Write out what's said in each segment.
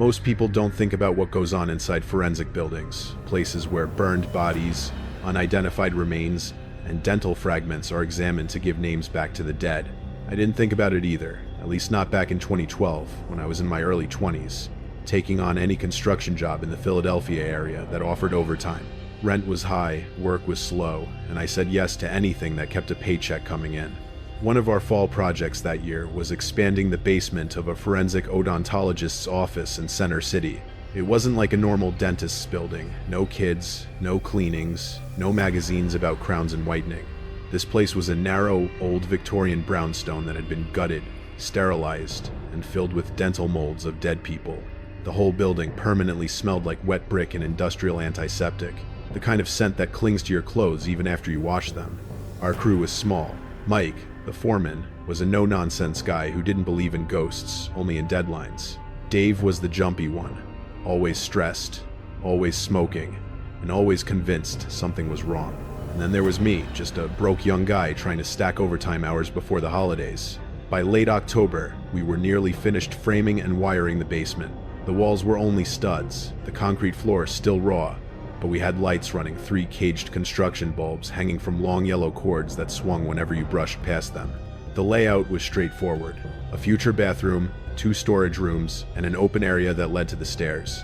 Most people don't think about what goes on inside forensic buildings, places where burned bodies, unidentified remains, and dental fragments are examined to give names back to the dead. I didn't think about it either, at least not back in 2012, when I was in my early 20s, taking on any construction job in the Philadelphia area that offered overtime. Rent was high, work was slow, and I said yes to anything that kept a paycheck coming in. One of our fall projects that year was expanding the basement of a forensic odontologist's office in Center City. It wasn't like a normal dentist's building. No kids, no cleanings, no magazines about crowns and whitening. This place was a narrow, old Victorian brownstone that had been gutted, sterilized, and filled with dental molds of dead people. The whole building permanently smelled like wet brick and industrial antiseptic, the kind of scent that clings to your clothes even after you wash them. Our crew was small. Mike, the foreman, was a no-nonsense guy who didn't believe in ghosts, only in deadlines. Dave was the jumpy one, always stressed, always smoking, and always convinced something was wrong. And then there was me, just a broke young guy trying to stack overtime hours before the holidays. By late October, we were nearly finished framing and wiring the basement. The walls were only studs, the concrete floor still raw, but we had lights running, 3 caged construction bulbs hanging from long yellow cords that swung whenever you brushed past them. The layout was straightforward: a future bathroom, 2 storage rooms, and an open area that led to the stairs.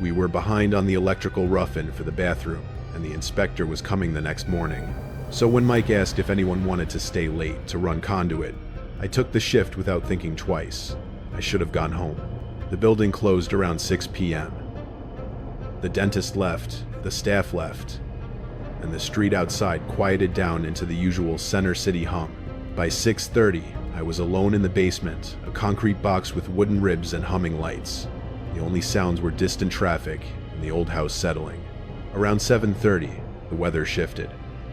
We were behind on the electrical rough-in for the bathroom, and the inspector was coming the next morning. So when Mike asked if anyone wanted to stay late to run conduit, I took the shift without thinking twice. I should have gone home. The building closed around 6 p.m. The dentist left, the staff left, and the street outside quieted down into the usual Center City hum. By 6:30, I was alone in the basement, a concrete box with wooden ribs and humming lights. The only sounds were distant traffic and the old house settling. Around 7:30, the weather shifted.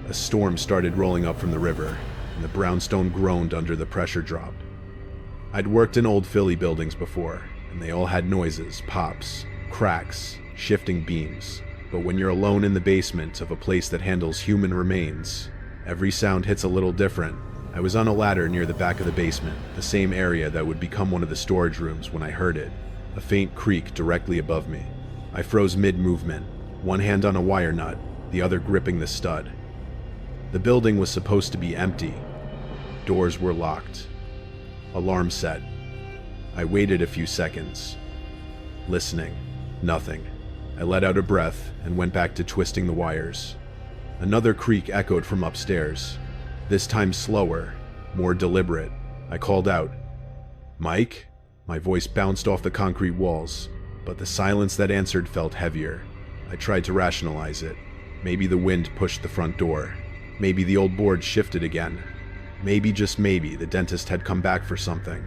A storm started rolling up from the river, and the brownstone groaned under the pressure drop. I'd worked in old Philly buildings before, and they all had noises, pops, cracks, shifting beams. But when you're alone in the basement of a place that handles human remains, every sound hits a little different. I was on a ladder near the back of the basement, the same area that would become one of the storage rooms, when I heard it, a faint creak directly above me. I froze mid-movement, one hand on a wire nut, the other gripping the stud. The building was supposed to be empty. Doors were locked. Alarm set. I waited a few seconds, listening. Nothing. I let out a breath and went back to twisting the wires. Another creak echoed from upstairs, this time slower, more deliberate. I called out, "Mike?" My voice bounced off the concrete walls, but the silence that answered felt heavier. I tried to rationalize it. Maybe the wind pushed the front door. Maybe the old board shifted again. Maybe, just maybe, the dentist had come back for something.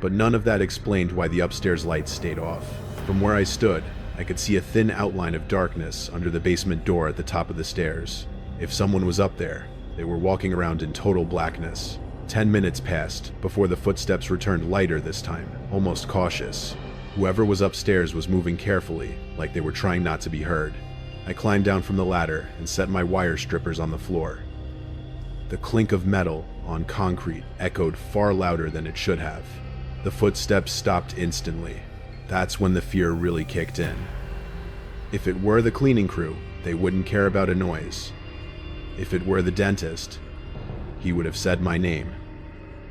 But none of that explained why the upstairs lights stayed off. From where I stood, I could see a thin outline of darkness under the basement door at the top of the stairs. If someone was up there, they were walking around in total blackness. 10 minutes passed before the footsteps returned, lighter this time, almost cautious. Whoever was upstairs was moving carefully, like they were trying not to be heard. I climbed down from the ladder and set my wire strippers on the floor. The clink of metal on concrete echoed far louder than it should have. The footsteps stopped instantly. That's when the fear really kicked in. If it were the cleaning crew, they wouldn't care about a noise. If it were the dentist, he would have said my name.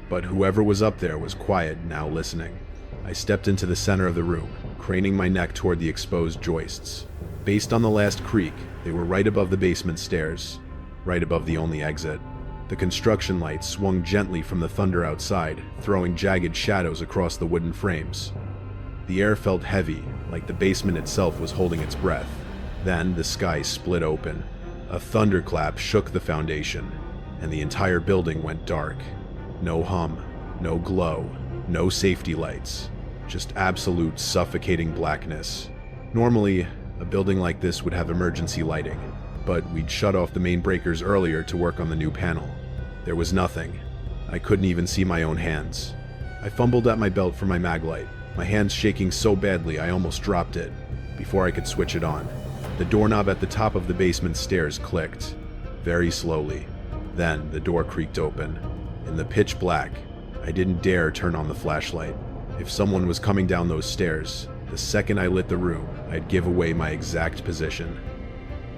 But whoever was up there was quiet now, listening. I stepped into the center of the room, craning my neck toward the exposed joists. Based on the last creak, they were right above the basement stairs, right above the only exit. The construction lights swung gently from the thunder outside, throwing jagged shadows across the wooden frames. The air felt heavy, like the basement itself was holding its breath. Then the sky split open. A thunderclap shook the foundation, and the entire building went dark. No hum, no glow, no safety lights, just absolute suffocating blackness. Normally, a building like this would have emergency lighting, but we'd shut off the main breakers earlier to work on the new panel. There was nothing. I couldn't even see my own hands. I fumbled at my belt for my mag light, my hands shaking so badly I almost dropped it, before I could switch it on. The doorknob at the top of the basement stairs clicked, very slowly. Then the door creaked open. In the pitch black, I didn't dare turn on the flashlight. If someone was coming down those stairs, The second I lit the room, I'd give away my exact position.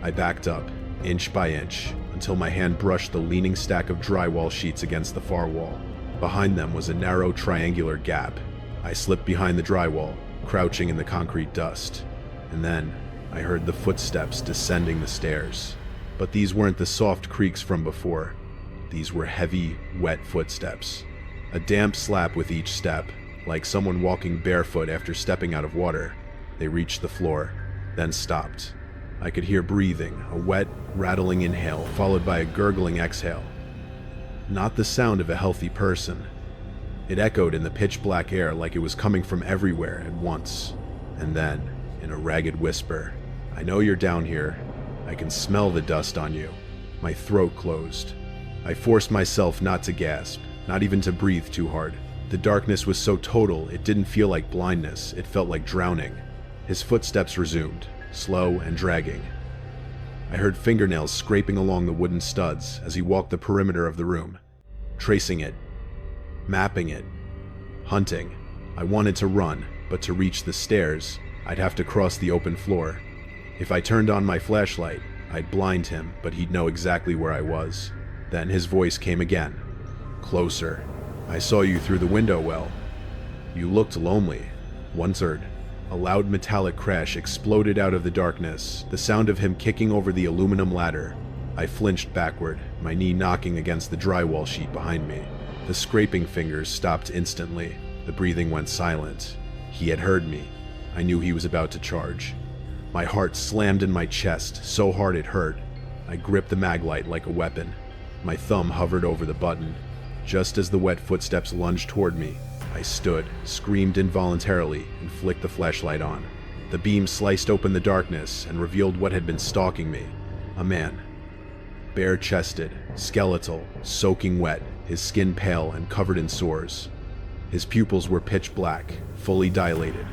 I backed up, inch by inch, until my hand brushed the leaning stack of drywall sheets against the far wall. Behind them was a narrow triangular gap. I slipped behind the drywall, crouching in the concrete dust. And then, I heard the footsteps descending the stairs. But these weren't the soft creaks from before. These were heavy, wet footsteps. A damp slap with each step, like someone walking barefoot after stepping out of water. They reached the floor, then stopped. I could hear breathing, a wet, rattling inhale followed by a gurgling exhale. Not the sound of a healthy person. It echoed in the pitch-black air like it was coming from everywhere at once. And then, in a ragged whisper, "I know you're down here. I can smell the dust on you." My throat closed. I forced myself not to gasp, not even to breathe too hard. The darkness was so total, it didn't feel like blindness, it felt like drowning. His footsteps resumed, slow and dragging. I heard fingernails scraping along the wooden studs as he walked the perimeter of the room, tracing it, mapping it, hunting. I wanted to run, but to reach the stairs, I'd have to cross the open floor. If I turned on my flashlight, I'd blind him, but he'd know exactly where I was. Then his voice came again. Closer. "I saw you through the window well. You looked lonely." 1/3. A loud metallic crash exploded out of the darkness, the sound of him kicking over the aluminum ladder. I flinched backward, my knee knocking against the drywall sheet behind me. The scraping fingers stopped instantly. The breathing went silent. He had heard me. I knew he was about to charge. My heart slammed in my chest, so hard it hurt. I gripped the maglite like a weapon. My thumb hovered over the button. Just as the wet footsteps lunged toward me, I stood, screamed involuntarily, and flicked the flashlight on. The beam sliced open the darkness and revealed what had been stalking me. A man. Bare-chested, skeletal, soaking wet, his skin pale and covered in sores. His pupils were pitch black, fully dilated.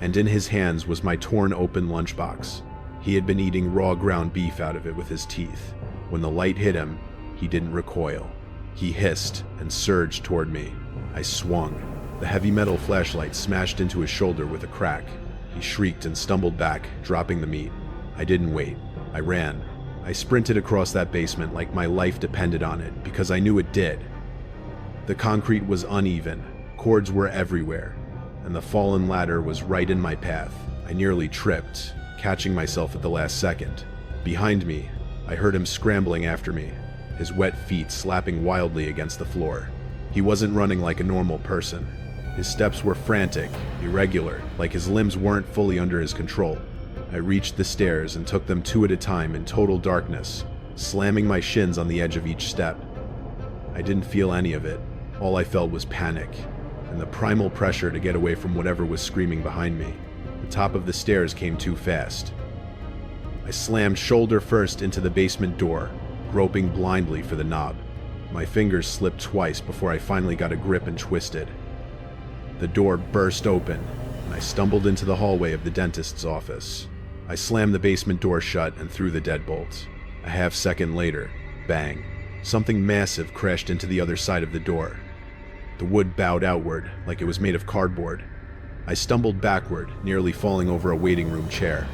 And in his hands was my torn open lunchbox. He had been eating raw ground beef out of it with his teeth. When the light hit him, he didn't recoil. He hissed and surged toward me. I swung. The heavy metal flashlight smashed into his shoulder with a crack. He shrieked and stumbled back, dropping the meat. I didn't wait. I ran. I sprinted across that basement like my life depended on it, because I knew it did. The concrete was uneven, cords were everywhere, and the fallen ladder was right in my path. I nearly tripped, catching myself at the last second. Behind me, I heard him scrambling after me, his wet feet slapping wildly against the floor. He wasn't running like a normal person. His steps were frantic, irregular, like his limbs weren't fully under his control. I reached the stairs and took them 2 at a time in total darkness, slamming my shins on the edge of each step. I didn't feel any of it. All I felt was panic, and the primal pressure to get away from whatever was screaming behind me. The top of the stairs came too fast. I slammed shoulder first into the basement door, groping blindly for the knob. My fingers slipped twice before I finally got a grip and twisted. The door burst open, and I stumbled into the hallway of the dentist's office. I slammed the basement door shut and threw the deadbolt. A half-second later, bang, something massive crashed into the other side of the door. The wood bowed outward, like it was made of cardboard. I stumbled backward, nearly falling over a waiting room chair.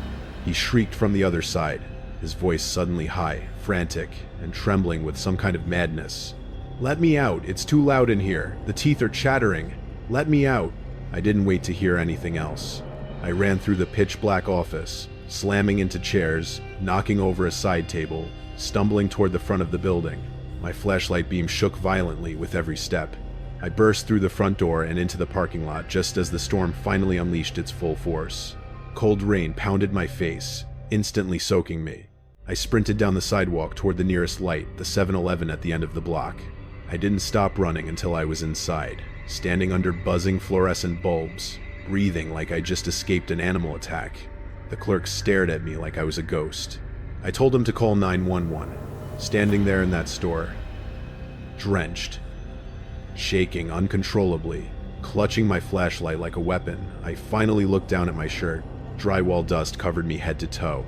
He shrieked from the other side, his voice suddenly high, frantic, and trembling with some kind of madness. "Let me out, it's too loud in here. The teeth are chattering. Let me out." I didn't wait to hear anything else. I ran through the pitch-black office, slamming into chairs, knocking over a side table, stumbling toward the front of the building. My flashlight beam shook violently with every step. I burst through the front door and into the parking lot just as the storm finally unleashed its full force. Cold rain pounded my face, instantly soaking me. I sprinted down the sidewalk toward the nearest light, the 7-Eleven at the end of the block. I didn't stop running until I was inside, standing under buzzing fluorescent bulbs, breathing like I just escaped an animal attack. The clerk stared at me like I was a ghost. I told him to call 911, standing there in that store, drenched, shaking uncontrollably, clutching my flashlight like a weapon. I finally looked down at my shirt. Drywall dust covered me head to toe,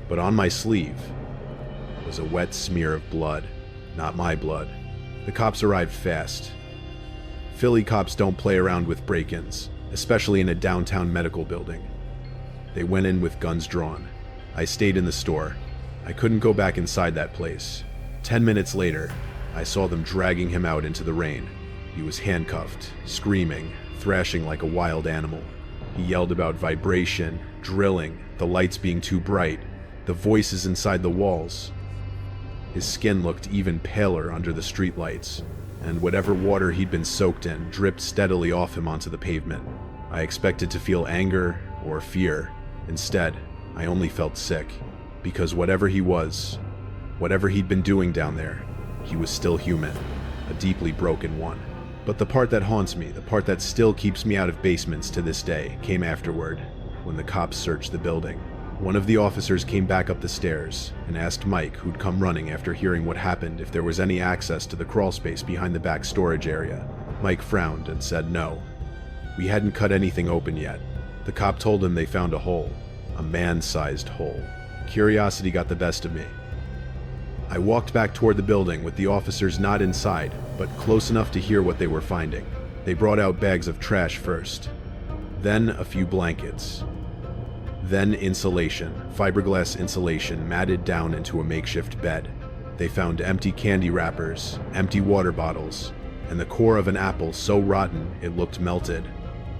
but on my sleeve was a wet smear of blood. Not my blood. The cops arrived fast. Philly cops don't play around with break-ins. especially in a downtown medical building. They went in with guns drawn. I stayed in the store. I couldn't go back inside that place. 10 minutes later, I saw them dragging him out into the rain. He was handcuffed, screaming, thrashing like a wild animal. He yelled about vibration, drilling, the lights being too bright, the voices inside the walls. His skin looked even paler under the streetlights, and whatever water he'd been soaked in dripped steadily off him onto the pavement. I expected to feel anger or fear. Instead, I only felt sick, because whatever he was, whatever he'd been doing down there, he was still human, a deeply broken one. But the part that haunts me, the part that still keeps me out of basements to this day, came afterward, when the cops searched the building. One of the officers came back up the stairs and asked Mike, who'd come running after hearing what happened, if there was any access to the crawl space behind the back storage area. Mike frowned and said no. We hadn't cut anything open yet. The cop told him they found a hole, a man-sized hole. Curiosity got the best of me. I walked back toward the building with the officers not inside, but close enough to hear what they were finding. They brought out bags of trash first, then a few blankets, then insulation, fiberglass insulation matted down into a makeshift bed. They found empty candy wrappers, empty water bottles, and the core of an apple so rotten it looked melted.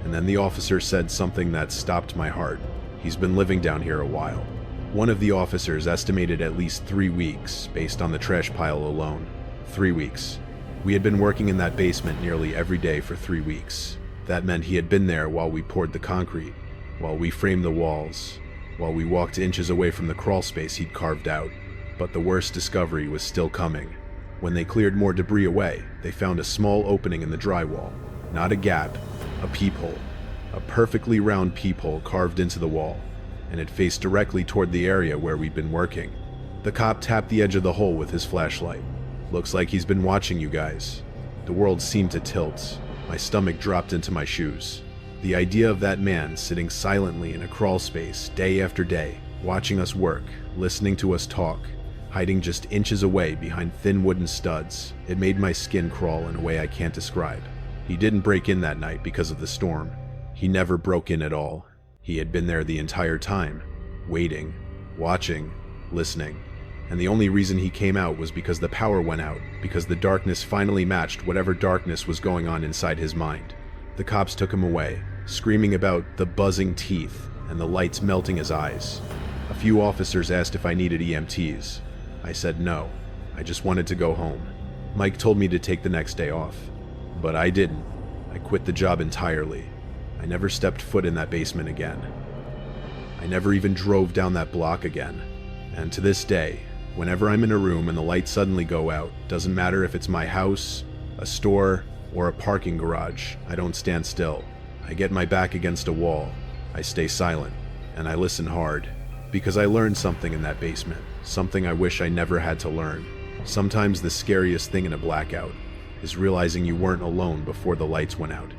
And then the officer said something that stopped my heart. He's been living down here a while. One of the officers estimated at least 3 weeks, based on the trash pile alone. 3 weeks. We had been working in that basement nearly every day for 3 weeks. That meant he had been there while we poured the concrete, while we framed the walls, while we walked inches away from the crawl space he'd carved out. But the worst discovery was still coming. When they cleared more debris away, they found a small opening in the drywall. Not a gap, a peephole. A perfectly round peephole carved into the wall, and it faced directly toward the area where we'd been working. The cop tapped the edge of the hole with his flashlight. Looks like he's been watching you guys. The world seemed to tilt. My stomach dropped into my shoes. The idea of that man sitting silently in a crawl space day after day, watching us work, listening to us talk, hiding just inches away behind thin wooden studs, it made my skin crawl in a way I can't describe. He didn't break in that night because of the storm. He never broke in at all. He had been there the entire time, waiting, watching, listening. And the only reason he came out was because the power went out, because the darkness finally matched whatever darkness was going on inside his mind. The cops took him away, screaming about the buzzing teeth and the lights melting his eyes. A few officers asked if I needed EMTs. I said no. I just wanted to go home. Mike told me to take the next day off, but I didn't. I quit the job entirely. I never stepped foot in that basement again. I never even drove down that block again. And to this day, whenever I'm in a room and the lights suddenly go out, doesn't matter if it's my house, a store, or a parking garage, I don't stand still. I get my back against a wall. I stay silent, and I listen hard, because I learned something in that basement, something I wish I never had to learn. Sometimes the scariest thing in a blackout is realizing you weren't alone before the lights went out.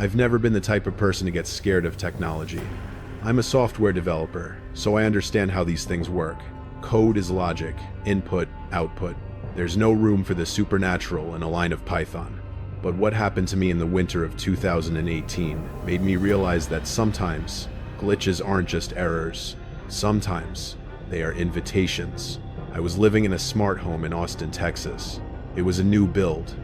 I've never been the type of person to get scared of technology. I'm a software developer, so I understand how these things work. Code is logic, input, output. There's no room for the supernatural in a line of Python. But what happened to me in the winter of 2018 made me realize that sometimes glitches aren't just errors. Sometimes they are invitations. I was living in a smart home in Austin, Texas. It was a new build.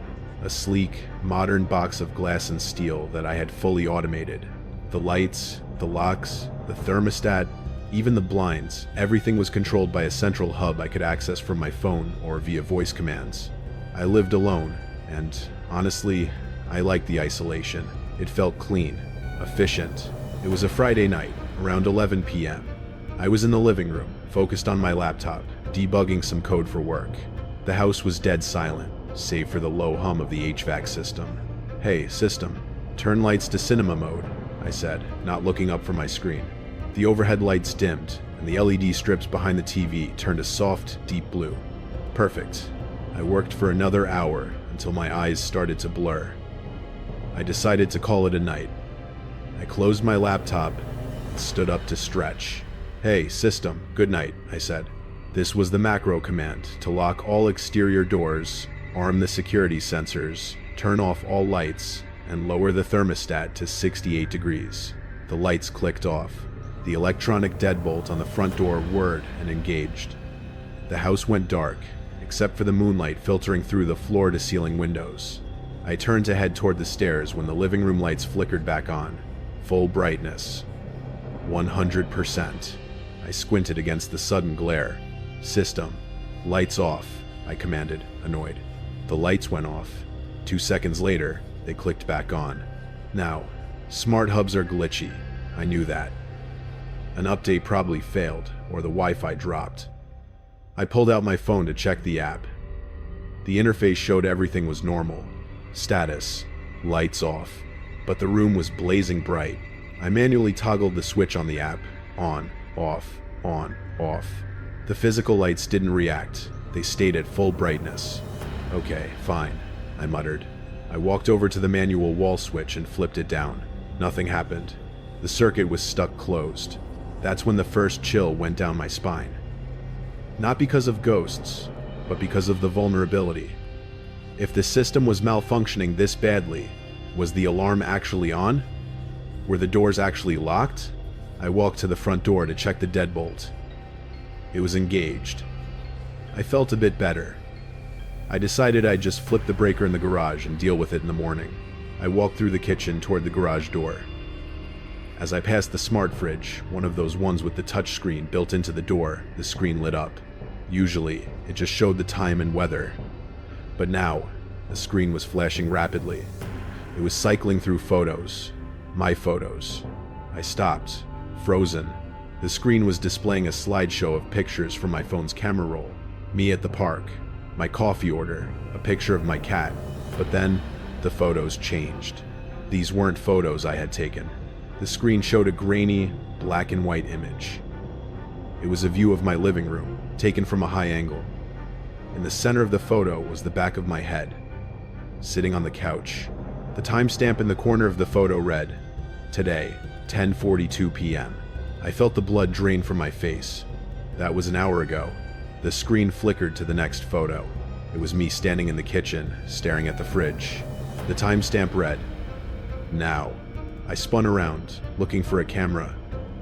A sleek, modern box of glass and steel that I had fully automated. The lights, the locks, the thermostat, even the blinds, everything was controlled by a central hub I could access from my phone or via voice commands. I lived alone, and honestly, I liked the isolation. It felt clean, efficient. It was a Friday night, around 11 p.m. I was in the living room, focused on my laptop, debugging some code for work. The house was dead silent, save for the low hum of the HVAC system. "Hey, system, turn lights to cinema mode," I said, not looking up from my screen. The overhead lights dimmed, and the LED strips behind the TV turned a soft, deep blue. Perfect. I worked for another hour until my eyes started to blur. I decided to call it a night. I closed my laptop and stood up to stretch. "Hey, system, good night," I said. This was the macro command to lock all exterior doors, arm the security sensors, turn off all lights, and lower the thermostat to 68 degrees. The lights clicked off. The electronic deadbolt on the front door whirred and engaged. The house went dark, except for the moonlight filtering through the floor-to-ceiling windows. I turned to head toward the stairs when the living room lights flickered back on. Full brightness. 100%. I squinted against the sudden glare. "System, lights off," I commanded, annoyed. The lights went off. 2 seconds later, they clicked back on. Now, smart hubs are glitchy. I knew that. An update probably failed, or the Wi-Fi dropped. I pulled out my phone to check the app. The interface showed everything was normal. Status, lights off. But the room was blazing bright. I manually toggled the switch on the app. On, off, on, off. The physical lights didn't react. They stayed at full brightness. "Okay, fine," I muttered. I walked over to the manual wall switch and flipped it down. Nothing happened. The circuit was stuck closed. That's when the first chill went down my spine. Not because of ghosts, but because of the vulnerability. If the system was malfunctioning this badly, was the alarm actually on? Were the doors actually locked? I walked to the front door to check the deadbolt. It was engaged. I felt a bit better. I decided I'd just flip the breaker in the garage and deal with it in the morning. I walked through the kitchen toward the garage door. As I passed the smart fridge, one of those ones with the touchscreen built into the door, the screen lit up. Usually, it just showed the time and weather. But now, the screen was flashing rapidly. It was cycling through photos. My photos. I stopped, frozen. The screen was displaying a slideshow of pictures from my phone's camera roll. Me at the park, my coffee order, a picture of my cat. But then, the photos changed. These weren't photos I had taken. The screen showed a grainy, black and white image. It was a view of my living room, taken from a high angle. In the center of the photo was the back of my head, sitting on the couch. The timestamp in the corner of the photo read, "Today, 10:42 p.m. I felt the blood drain from my face. That was an hour ago. The screen flickered to the next photo. It was me standing in the kitchen, staring at the fridge. The timestamp read, "Now." I spun around, looking for a camera.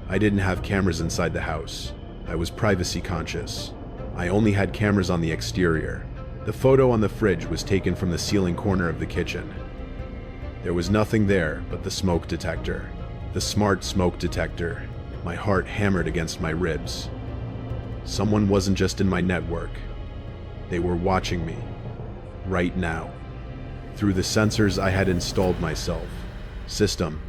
I didn't have cameras inside the house. I was privacy conscious. I only had cameras on the exterior. The photo on the fridge was taken from the ceiling corner of the kitchen. There was nothing there but the smoke detector. The smart smoke detector. My heart hammered against my ribs. Someone wasn't just in my network. They were watching me. Right now. Through the sensors I had installed myself. "System.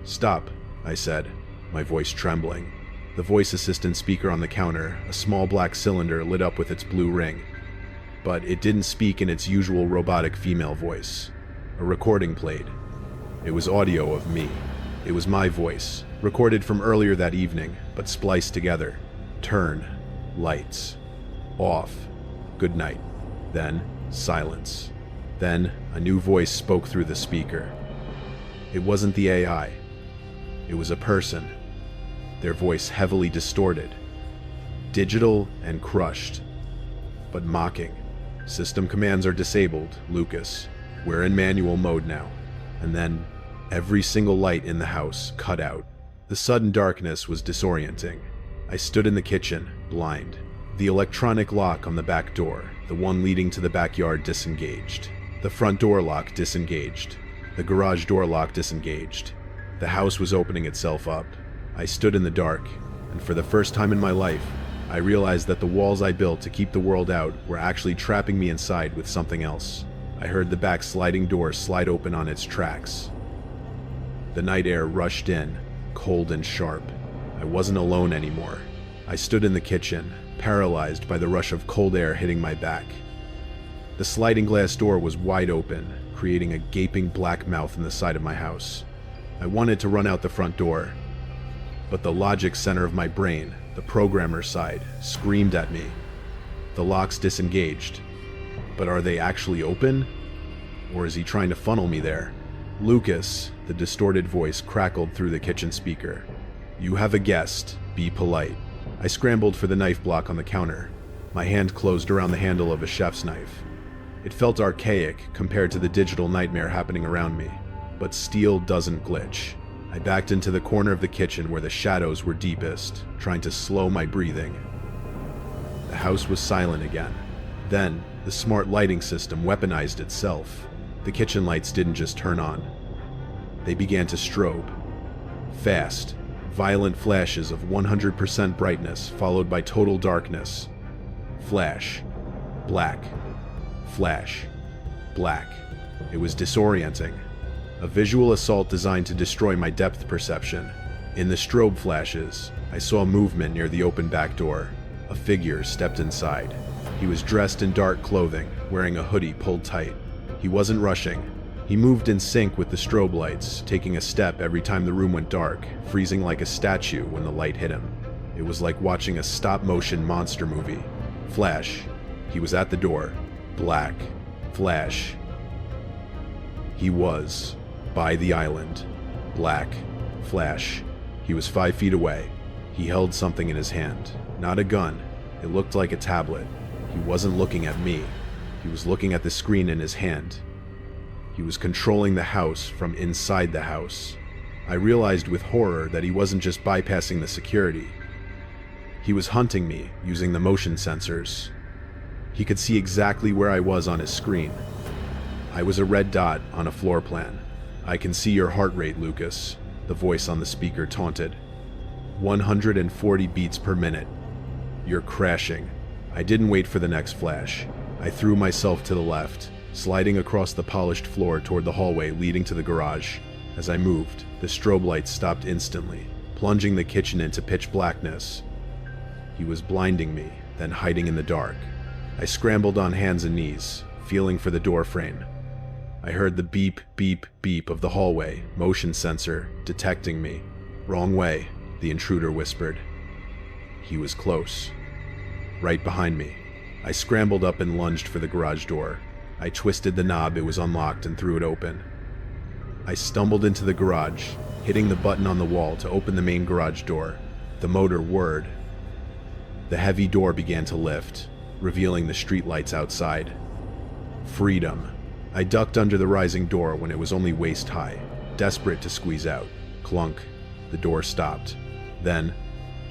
Stop," I said, my voice trembling. The voice assistant speaker on the counter, a small black cylinder, lit up with its blue ring. But it didn't speak in its usual robotic female voice. A recording played. It was audio of me. It was my voice, recorded from earlier that evening, but spliced together. Turn. Lights. Off. Good night. Then, silence. Then, a new voice spoke through the speaker. It wasn't the AI. It was a person. Their voice heavily distorted. Digital and crushed. But mocking. "System commands are disabled, Lucas. We're in manual mode now." And then, every single light in the house cut out. The sudden darkness was disorienting. I stood in the kitchen, blind. The electronic lock on the back door, the one leading to the backyard, disengaged. The front door lock disengaged. The garage door lock disengaged. The house was opening itself up. I stood in the dark, and for the first time in my life, I realized that the walls I built to keep the world out were actually trapping me inside with something else. I heard the back sliding door slide open on its tracks. The night air rushed in, cold and sharp. I wasn't alone anymore. I stood in the kitchen, paralyzed by the rush of cold air hitting my back. The sliding glass door was wide open, creating a gaping black mouth in the side of my house. I wanted to run out the front door, but the logic center of my brain, the programmer side, screamed at me. The lock's disengaged. But are they actually open? Or is he trying to funnel me there? "Lucas," the distorted voice crackled through the kitchen speaker. "You have a guest. Be polite." I scrambled for the knife block on the counter. My hand closed around the handle of a chef's knife. It felt archaic compared to the digital nightmare happening around me, but steel doesn't glitch. I backed into the corner of the kitchen where the shadows were deepest, trying to slow my breathing. The house was silent again. Then, the smart lighting system weaponized itself. The kitchen lights didn't just turn on. They began to strobe. Fast, violent flashes of 100% brightness followed by total darkness. Flash. Black. Flash. Black. It was disorienting. A visual assault designed to destroy my depth perception. In the strobe flashes, I saw movement near the open back door. A figure stepped inside. He was dressed in dark clothing, wearing a hoodie pulled tight. He wasn't rushing. He moved in sync with the strobe lights, taking a step every time the room went dark, freezing like a statue when the light hit him. It was like watching a stop-motion monster movie. Flash. He was at the door. Black. Flash. He was by the island. Black. Flash. He was 5 feet away. He held something in his hand. Not a gun. It looked like a tablet. He wasn't looking at me. He was looking at the screen in his hand. He was controlling the house from inside the house. I realized with horror that he wasn't just bypassing the security. He was hunting me using the motion sensors. He could see exactly where I was on his screen. I was a red dot on a floor plan. "I can see your heart rate, Lucas," the voice on the speaker taunted. 140 beats per minute. "You're crashing." I didn't wait for the next flash. I threw myself to the left, sliding across the polished floor toward the hallway leading to the garage. As I moved, the strobe lights stopped instantly, plunging the kitchen into pitch blackness. He was blinding me, then hiding in the dark. I scrambled on hands and knees, feeling for the door frame. I heard the beep, beep, beep of the hallway, motion sensor, detecting me. "Wrong way," the intruder whispered. He was close. Right behind me. I scrambled up and lunged for the garage door. I twisted the knob, it was unlocked, and threw it open. I stumbled into the garage, hitting the button on the wall to open the main garage door. The motor whirred. The heavy door began to lift, revealing the streetlights outside. Freedom. I ducked under the rising door when it was only waist high, desperate to squeeze out. Clunk. The door stopped. Then,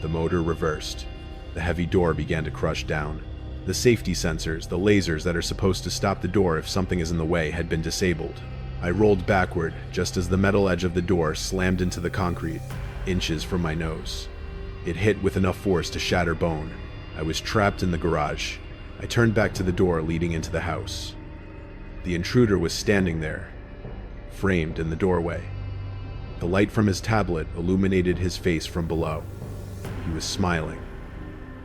the motor reversed. The heavy door began to crush down. The safety sensors, the lasers that are supposed to stop the door if something is in the way, had been disabled. I rolled backward just as the metal edge of the door slammed into the concrete, inches from my nose. It hit with enough force to shatter bone. I was trapped in the garage. I turned back to the door leading into the house. The intruder was standing there, framed in the doorway. The light from his tablet illuminated his face from below. He was smiling.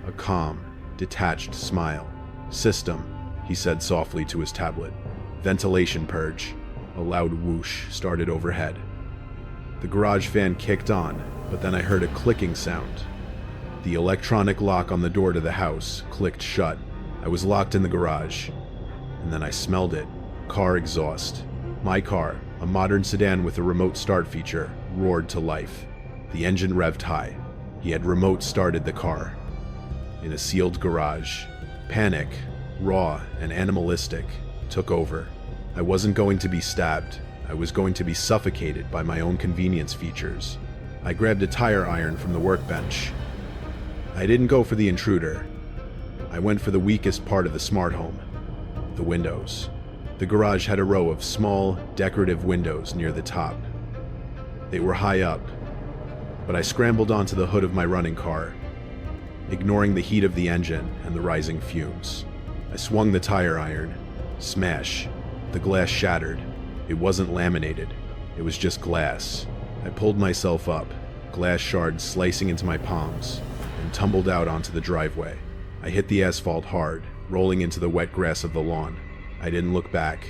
A calm, detached smile. "System," he said softly to his tablet. "Ventilation purge." A loud whoosh started overhead. The garage fan kicked on, but then I heard a clicking sound. The electronic lock on the door to the house clicked shut. I was locked in the garage. And then I smelled it. Car exhaust. My car, a modern sedan with a remote start feature, roared to life. The engine revved high. He had remote started the car. In a sealed garage, panic, raw and animalistic, took over. I wasn't going to be stabbed. I was going to be suffocated by my own convenience features. I grabbed a tire iron from the workbench. I didn't go for the intruder. I went for the weakest part of the smart home, the windows. The garage had a row of small, decorative windows near the top. They were high up, but I scrambled onto the hood of my running car, ignoring the heat of the engine and the rising fumes. I swung the tire iron. Smash. The glass shattered. It wasn't laminated. It was just glass. I pulled myself up, glass shards slicing into my palms, and tumbled out onto the driveway. I hit the asphalt hard, rolling into the wet grass of the lawn. I didn't look back.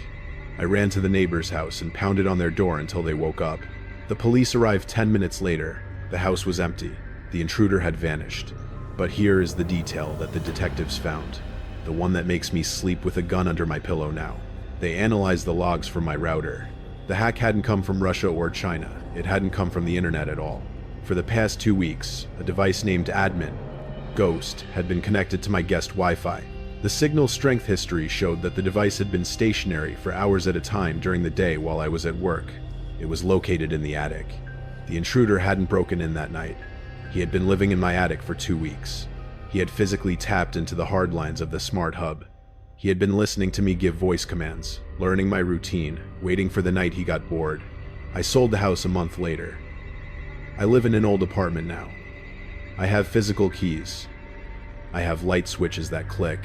I ran to the neighbor's house and pounded on their door until they woke up. The police arrived 10 minutes later. The house was empty. The intruder had vanished. But here is the detail that the detectives found. The one that makes me sleep with a gun under my pillow now. They analyzed the logs from my router. The hack hadn't come from Russia or China. It hadn't come from the internet at all. For the past 2 weeks, a device named Admin, Ghost, had been connected to my guest Wi-Fi. The signal strength history showed that the device had been stationary for hours at a time during the day while I was at work. It was located in the attic. The intruder hadn't broken in that night. He had been living in my attic for 2 weeks. He had physically tapped into the hard lines of the smart hub. He had been listening to me give voice commands, learning my routine, waiting for the night he got bored. I sold the house a month later. I live in an old apartment now. I have physical keys. I have light switches that click.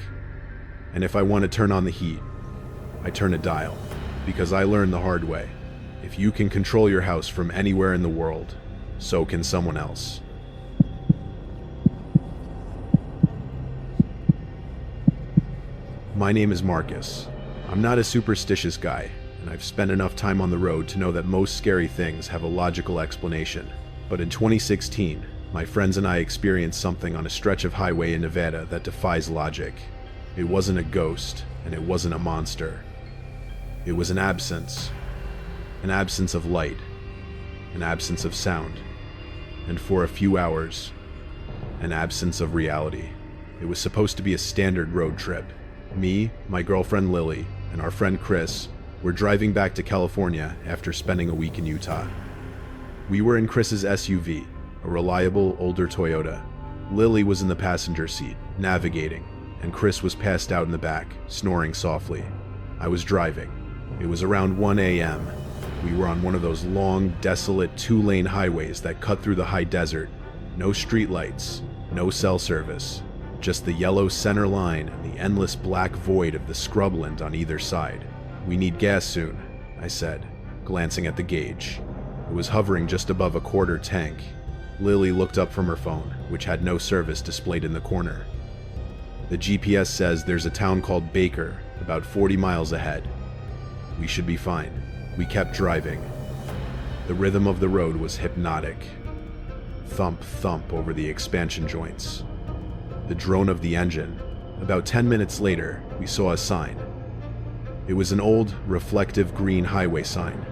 And if I want to turn on the heat, I turn a dial. Because I learned the hard way. If you can control your house from anywhere in the world, so can someone else. My name is Marcus. I'm not a superstitious guy, and I've spent enough time on the road to know that most scary things have a logical explanation. But in 2016, my friends and I experienced something on a stretch of highway in Nevada that defies logic. It wasn't a ghost, and it wasn't a monster. It was an absence of light, an absence of sound, and for a few hours, an absence of reality. It was supposed to be a standard road trip. Me, my girlfriend Lily, and our friend Chris were driving back to California after spending a week in Utah. We were in Chris's SUV, a reliable older Toyota. Lily was in the passenger seat, navigating, and Chris was passed out in the back, snoring softly. I was driving. It was around 1 a.m. We were on one of those long, desolate 2-lane highways that cut through the high desert. No streetlights, no cell service, just the yellow center line and the endless black void of the scrubland on either side. We need gas soon, I said, glancing at the gauge. It was hovering just above a quarter tank. Lily looked up from her phone, which had no service displayed in the corner. The GPS says there's a town called Baker, about 40 miles ahead. We should be fine. We kept driving. The rhythm of the road was hypnotic. Thump, thump over the expansion joints. The drone of the engine. About 10 minutes later, we saw a sign. It was an old, reflective green highway sign,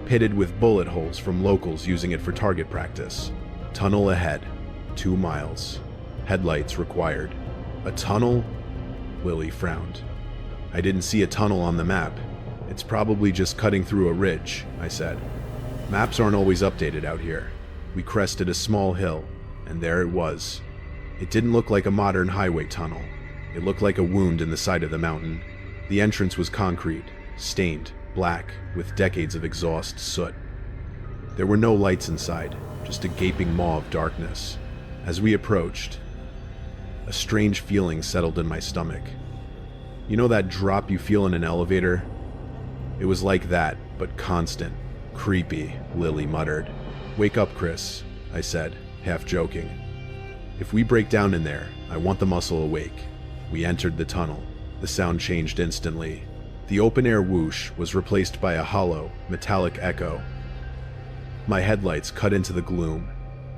pitted with bullet holes from locals using it for target practice. Tunnel ahead, 2 miles. Headlights required. A tunnel? Lily frowned. I didn't see a tunnel on the map. It's probably just cutting through a ridge, I said. Maps aren't always updated out here. We crested a small hill, and there it was. It didn't look like a modern highway tunnel. It looked like a wound in the side of the mountain. The entrance was concrete, stained, black, with decades of exhaust soot. There were no lights inside, just a gaping maw of darkness. As we approached, a strange feeling settled in my stomach. You know that drop you feel in an elevator? It was like that, but constant. Creepy, Lily muttered. Wake up, Chris, I said, half joking. If we break down in there, I want the muscle awake. We entered the tunnel. The sound changed instantly. The open-air whoosh was replaced by a hollow, metallic echo. My headlights cut into the gloom,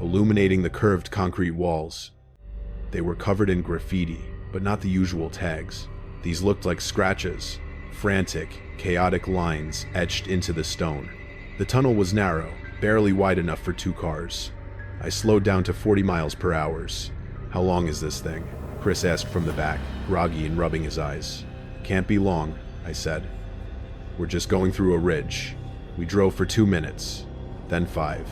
illuminating the curved concrete walls. They were covered in graffiti, but not the usual tags. These looked like scratches, frantic, chaotic lines etched into the stone. The tunnel was narrow, barely wide enough for 2 cars. I slowed down to 40 miles per hour. How long is this thing? Chris asked from the back, groggy and rubbing his eyes. Can't be long, I said. We're just going through a ridge. We drove for 2 minutes, then 5.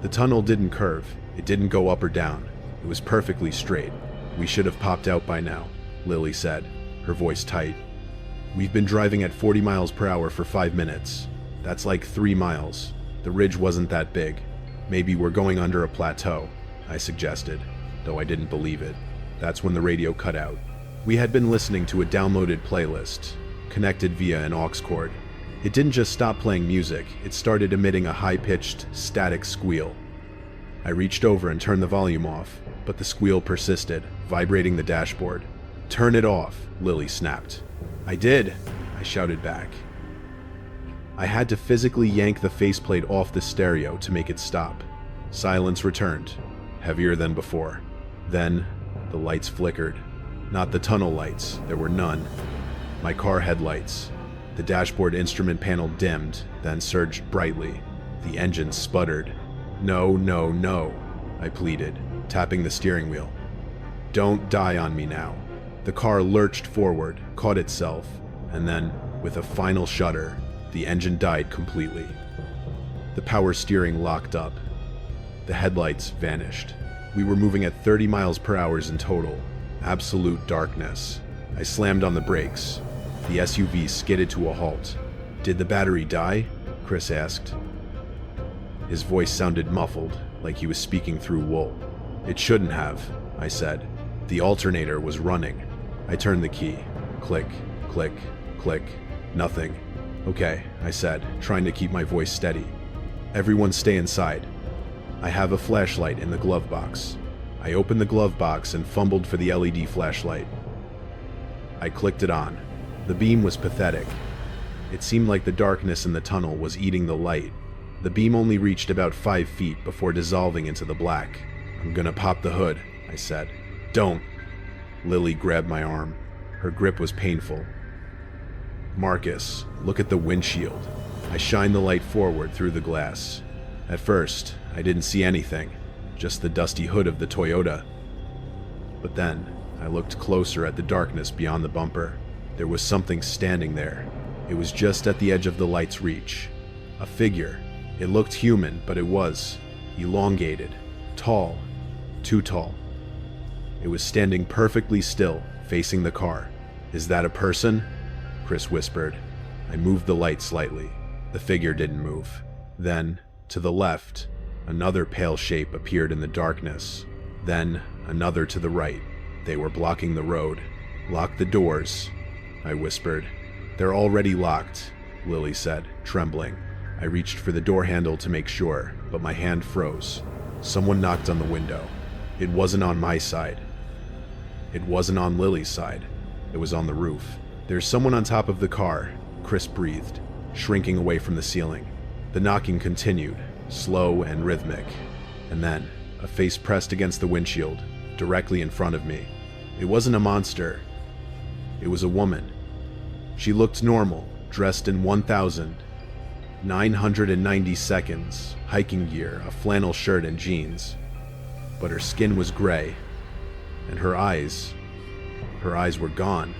The tunnel didn't curve. It didn't go up or down. It was perfectly straight. We should have popped out by now, Lily said, her voice tight. We've been driving at 40 miles per hour for 5 minutes. That's like 3 miles. The ridge wasn't that big. Maybe we're going under a plateau, I suggested, though I didn't believe it. That's when the radio cut out. We had been listening to a downloaded playlist, connected via an aux cord. It didn't just stop playing music, it started emitting a high-pitched, static squeal. I reached over and turned the volume off, but the squeal persisted, vibrating the dashboard. Turn it off, Lily snapped. I did, I shouted back. I had to physically yank the faceplate off the stereo to make it stop. Silence returned, heavier than before. Then, the lights flickered. Not the tunnel lights, there were none. My car headlights. The dashboard instrument panel dimmed, then surged brightly. The engine sputtered. No, no, no, I pleaded, tapping the steering wheel. Don't die on me now. The car lurched forward, caught itself, and then, with a final shudder, the engine died completely. The power steering locked up. The headlights vanished. We were moving at 30 miles per hour in total. Absolute darkness. I slammed on the brakes. The SUV skidded to a halt. "Did the battery die?" Chris asked. His voice sounded muffled, like he was speaking through wool. "It shouldn't have," I said. "The alternator was running." I turned the key. Click, click, click. Nothing. "Okay," I said, trying to keep my voice steady. "Everyone stay inside. I have a flashlight in the glove box." I opened the glove box and fumbled for the LED flashlight. I clicked it on. The beam was pathetic. It seemed like the darkness in the tunnel was eating the light. The beam only reached about 5 feet before dissolving into the black. "I'm gonna pop the hood," I said. "Don't." Lily grabbed my arm. Her grip was painful. "Marcus, look at the windshield." I shined the light forward through the glass. At first, I didn't see anything, just the dusty hood of the Toyota. But then, I looked closer at the darkness beyond the bumper. There was something standing there. It was just at the edge of the light's reach. A figure. It looked human, but it was elongated, tall, too tall. It was standing perfectly still, facing the car. "Is that a person?" Chris whispered. I moved the light slightly. The figure didn't move. Then, to the left, another pale shape appeared in the darkness. Then, another to the right. They were blocking the road. "Lock the doors," I whispered. "They're already locked," Lily said, trembling. I reached for the door handle to make sure, but my hand froze. Someone knocked on the window. It wasn't on my side. It wasn't on Lily's side. It was on the roof. "There's someone on top of the car," Chris breathed, shrinking away from the ceiling. The knocking continued, slow and rhythmic. And then, a face pressed against the windshield, directly in front of me. It wasn't a monster. It was a woman. She looked normal, dressed in 1,990 seconds, hiking gear, a flannel shirt and jeans. But her skin was gray, and her eyes were gone,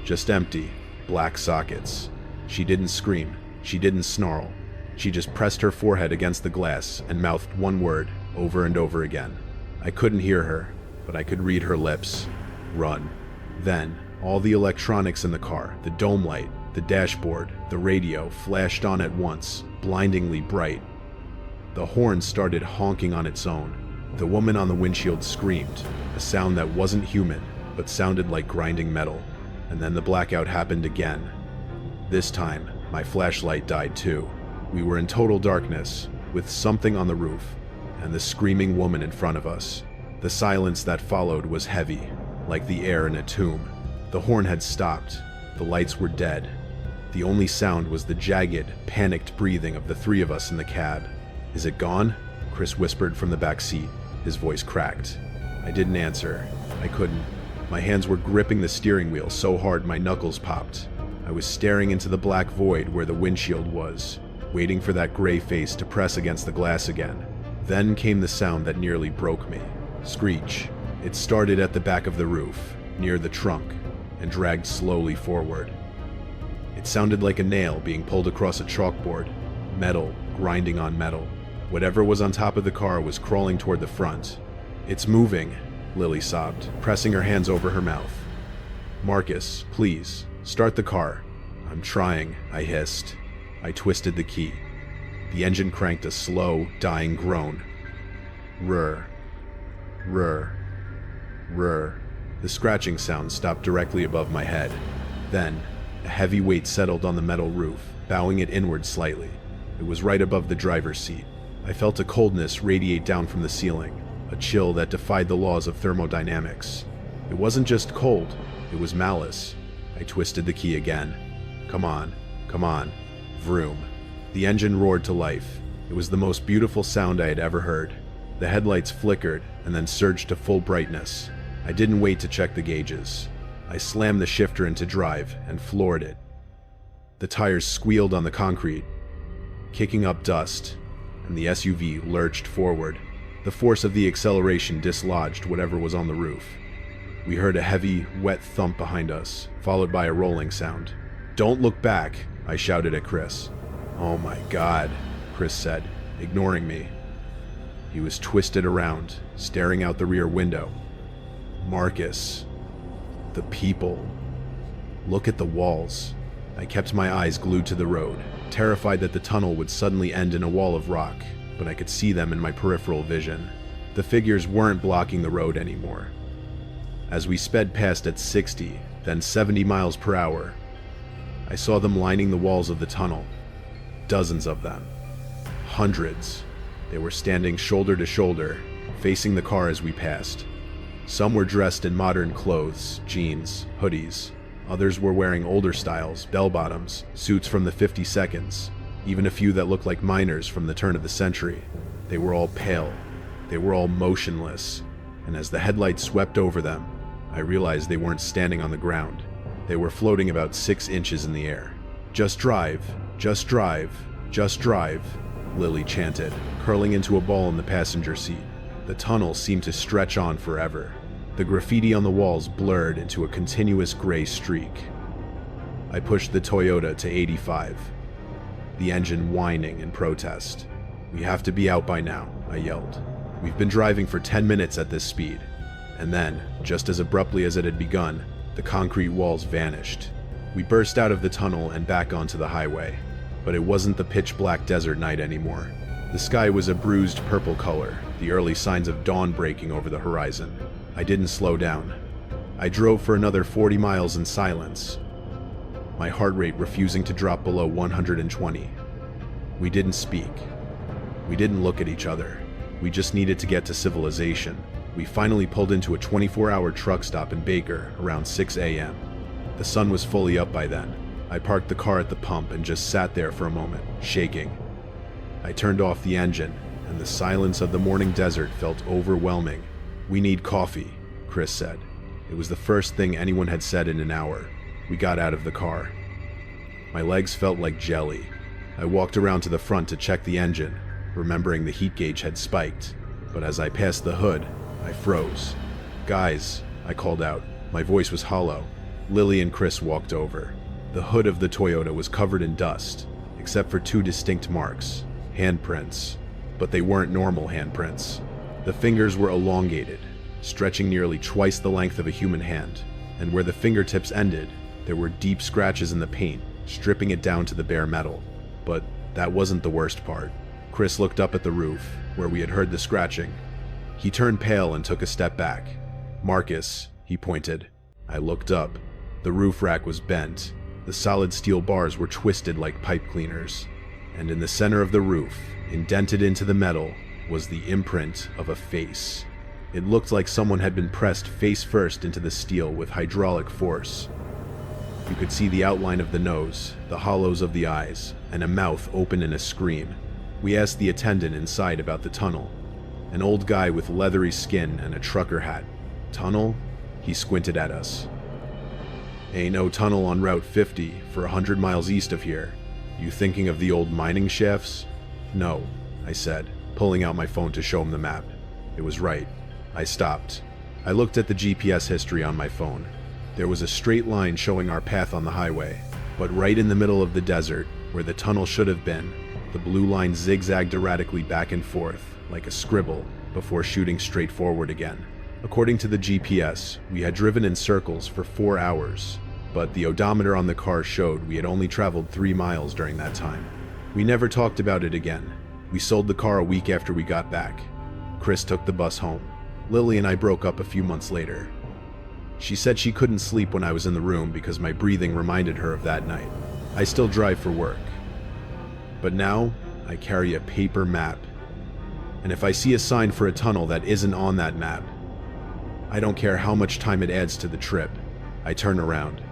just empty, black sockets. She didn't scream, she didn't snarl. She just pressed her forehead against the glass and mouthed one word over and over again. I couldn't hear her, but I could read her lips. "Run." Then, all the electronics in the car, the dome light, the dashboard, the radio, flashed on at once, blindingly bright. The horn started honking on its own. The woman on the windshield screamed, a sound that wasn't human, but sounded like grinding metal. And then the blackout happened again. This time, my flashlight died too. We were in total darkness, with something on the roof, and the screaming woman in front of us. The silence that followed was heavy, like the air in a tomb. The horn had stopped. The lights were dead. The only sound was the jagged, panicked breathing of the three of us in the cab. "Is it gone?" Chris whispered from the back seat. His voice cracked. I didn't answer. I couldn't. My hands were gripping the steering wheel so hard my knuckles popped. I was staring into the black void where the windshield was, waiting for that gray face to press against the glass again. Then came the sound that nearly broke me. Screech. It started at the back of the roof, near the trunk, and dragged slowly forward. It sounded like a nail being pulled across a chalkboard, metal grinding on metal. Whatever was on top of the car was crawling toward the front. "It's moving," Lily sobbed, pressing her hands over her mouth. "Marcus, please, start the car." "I'm trying," I hissed. I twisted the key. The engine cranked a slow, dying groan. Rrr. Rrr. Rrr. The scratching sound stopped directly above my head. Then, a heavy weight settled on the metal roof, bowing it inward slightly. It was right above the driver's seat. I felt a coldness radiate down from the ceiling, a chill that defied the laws of thermodynamics. It wasn't just cold, it was malice. I twisted the key again. Come on, come on. Vroom. The engine roared to life. It was the most beautiful sound I had ever heard. The headlights flickered and then surged to full brightness. I didn't wait to check the gauges. I slammed the shifter into drive and floored it. The tires squealed on the concrete, kicking up dust, and the SUV lurched forward. The force of the acceleration dislodged whatever was on the roof. We heard a heavy, wet thump behind us, followed by a rolling sound. "Don't look back," I shouted at Chris. "Oh my God," Chris said, ignoring me. He was twisted around, staring out the rear window. "Marcus. The people. Look at the walls." I kept my eyes glued to the road, terrified that the tunnel would suddenly end in a wall of rock, but I could see them in my peripheral vision. The figures weren't blocking the road anymore. As we sped past at 60, then 70 miles per hour, I saw them lining the walls of the tunnel. Dozens of them. Hundreds. They were standing shoulder to shoulder, facing the car as we passed. Some were dressed in modern clothes, jeans, hoodies. Others were wearing older styles, bell-bottoms, suits from the 52nds, even a few that looked like miners from the turn of the century. They were all pale. They were all motionless, and as the headlights swept over them, I realized they weren't standing on the ground. They were floating about 6 inches in the air. "Just drive, just drive, just drive," Lily chanted, curling into a ball in the passenger seat. The tunnel seemed to stretch on forever. The graffiti on the walls blurred into a continuous gray streak. I pushed the Toyota to 85, the engine whining in protest. "We have to be out by now," I yelled. "We've been driving for 10 minutes at this speed." And then, just as abruptly as it had begun, the concrete walls vanished. We burst out of the tunnel and back onto the highway. But it wasn't the pitch-black desert night anymore. The sky was a bruised purple color, the early signs of dawn breaking over the horizon. I didn't slow down. I drove for another 40 miles in silence, my heart rate refusing to drop below 120. We didn't speak. We didn't look at each other. We just needed to get to civilization. We finally pulled into a 24-hour truck stop in Baker around 6 a.m. The sun was fully up by then. I parked the car at the pump and just sat there for a moment, shaking. I turned off the engine, and the silence of the morning desert felt overwhelming. "We need coffee," Chris said. It was the first thing anyone had said in an hour. We got out of the car. My legs felt like jelly. I walked around to the front to check the engine, remembering the heat gauge had spiked. But as I passed the hood, I froze. "Guys," I called out. My voice was hollow. Lily and Chris walked over. The hood of the Toyota was covered in dust, except for 2 distinct marks, handprints. But they weren't normal handprints. The fingers were elongated, stretching nearly twice the length of a human hand, and where the fingertips ended, there were deep scratches in the paint, stripping it down to the bare metal. But that wasn't the worst part. Chris looked up at the roof, where we had heard the scratching. He turned pale and took a step back. "Marcus," he pointed. I looked up. The roof rack was bent. The solid steel bars were twisted like pipe cleaners. And in the center of the roof, indented into the metal, was the imprint of a face. It looked like someone had been pressed face first into the steel with hydraulic force. You could see the outline of the nose, the hollows of the eyes, and a mouth open in a scream. We asked the attendant inside about the tunnel. An old guy with leathery skin and a trucker hat. "Tunnel?" He squinted at us. "Ain't no tunnel on Route 50 for 100 miles east of here. You thinking of the old mining shafts?" "No," I said, pulling out my phone to show him the map. It was right. I stopped. I looked at the GPS history on my phone. There was a straight line showing our path on the highway, but right in the middle of the desert, where the tunnel should have been, the blue line zigzagged erratically back and forth, like a scribble, before shooting straight forward again. According to the GPS, we had driven in circles for 4 hours, but the odometer on the car showed we had only traveled 3 miles during that time. We never talked about it again. We sold the car a week after we got back. Chris took the bus home. Lily and I broke up a few months later. She said she couldn't sleep when I was in the room because my breathing reminded her of that night. I still drive for work. But now, I carry a paper map. And if I see a sign for a tunnel that isn't on that map, I don't care how much time it adds to the trip, I turn around.